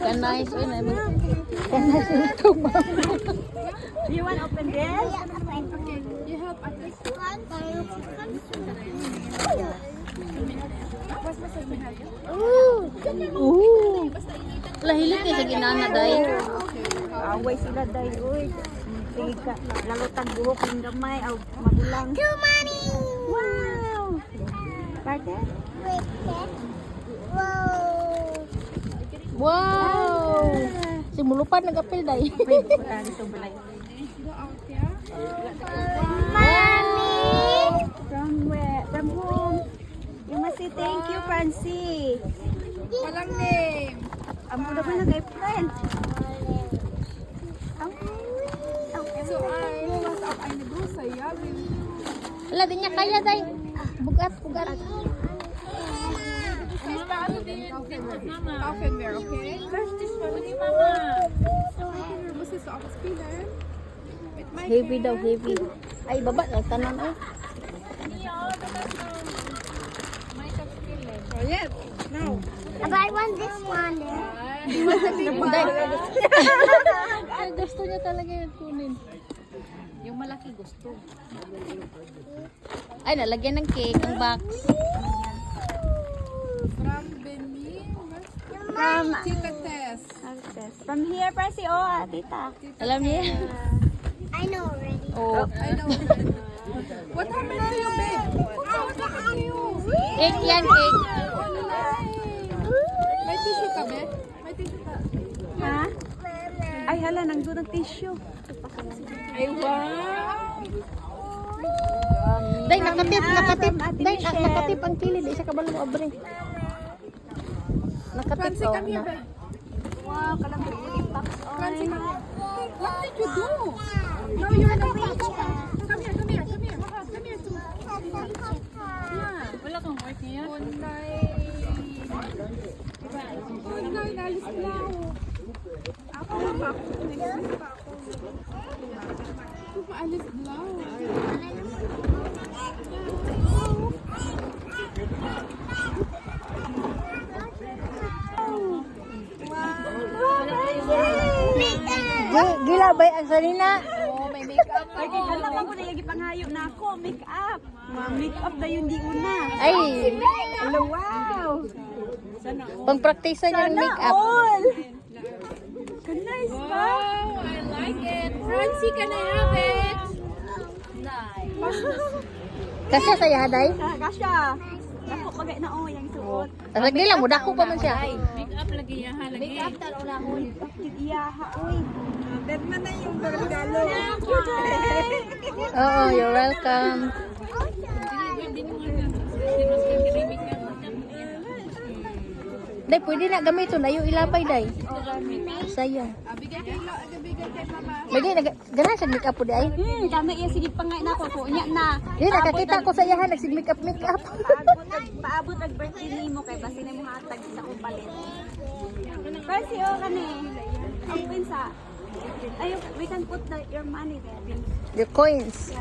Kanay, so na mo. Kanay sa YouTube. Do you want open this? You help at this one. Ooh. Lahilit kay sa ginana day. Away sila day, uy. Sige ka, lalo tag buhok ng gamay, aw magulang. Too money! Wow! Parte? Wow. Si mulupan nag-apil day. Wait, wala dito balay. From where? From whom? You must say thank you, Francie. Walang name. Amo na ba na kay friend? So I was up ay nagrusaya. Wala din niya kaya day. Bugat. Kaffenware, okay? First this one ni Mama. Muss ist auf das Spielen. Mit my Heavy daw, heavy. Ay, baba na tanan ay. Oh, yes. Now. But I want this one. Day. Ay, gusto niya talaga yung kunin. Yung malaki gusto. Ay, nalagyan ng cake ang box. From Benin. From Tita Tess. From here, Francie. Oh, tita. Alam niya? I know already. Oh. I know. What happened to you, babe? What happened to you? Cake yan, cake. May tissue ka, babe? May tissue ka. Ha? Ay, hala, nandun ang tissue. Ay, wow. Day, nakatip. From Ate Day, Michelle. nakatip ang kilid. Isa ka ba mo abre? Nakatip Francie, oh. come here, Na. babe. Wow, kalamig yung box. Francie, come here. What did you do? No, you're not touching. Come here, come here, come here. Come here, too. Yeah. Wala kang work niya. Unay. Unay, nalis na ako. Ako na ba? Next week pa ako. Ako maalis lang. Gila ba ang salina? Oh, may makeup Ay, alam ako na yung ipanghayo na ako. Make up. Make up na yun di una. Ay, Hello, wow. pang-practice niya ng make-up. all. Nice ba? Wow, I like it. Francie, can I have it? Kasi saya haday. Kasha. Ako pagay na oh, yung suot. Lagi lang mo dako pa man siya. Makeup lagi yan, ha? Lagi. Makeup taro na ako. Bakit iyaha, uy. Deadman na yung regalo. Oo, you're welcome. Day, pwede na gamiton. Ayaw ilapay, day. Sayang. Bigay kay mama. Lagi, ganahan sa make-up po, day. Dami iya sige pangay na ako. Kunya na. Di, nakakita ko sa iyahan. Nagsig-make-up. Paabot ang birthday ni mo kay basi na mo hatag sa upalit. Kasi o kani. Ang pinsa. Ayo, we can put your money there. Your coins.